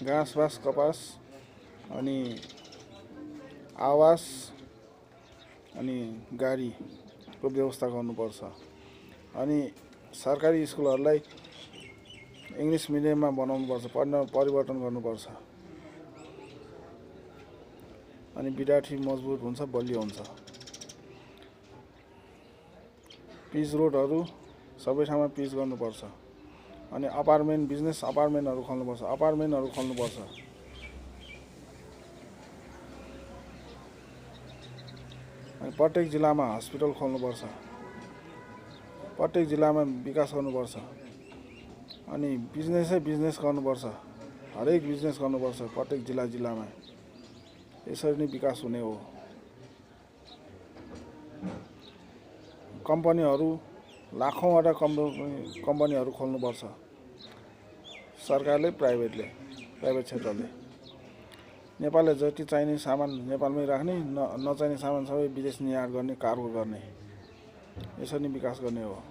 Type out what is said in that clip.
घाँसबास कपास अनि आवास अनि गाडीको व्यवस्था गर्नुपर्छ। अनि सरकारी स्कुलहरूलाई इङ्ग्लिस मिडियममा बनाउनुपर्छ, पढ्न परिवर्तन गर्नुपर्छ। अनि विद्यार्थी मजबुत हुन्छ, बलियो हुन्छ। पिच रोडहरू सबै ठाउँमा पिच गर्नुपर्छ। अनि अपार्टमेन्ट बिजनेस अपार्टमेन्टहरू खोल्नुपर्छ। अनि प्रत्येक जिल्लामा हस्पिटल खोल्नुपर्छ। प्रत्येक जिल्लामा विकास गर्नुपर्छ। अनि बिजनेस गर्नुपर्छ। हरेक बिजनेस गर्नुपर्छ प्रत्येक जिल्लामा। यसरी नै विकास हुने हो। कम्पनीहरू लाखौँवटा कम्पनीहरू खोल्नुपर्छ। सरकारले प्राइभेट क्षेत्रले। नेपालले जति चाहिने सामान नेपालमै राख्ने, नचाहिने सामान सबै विदेश निर्यात गर्ने, कार्गो गर्ने। यसरी नै विकास गर्ने हो।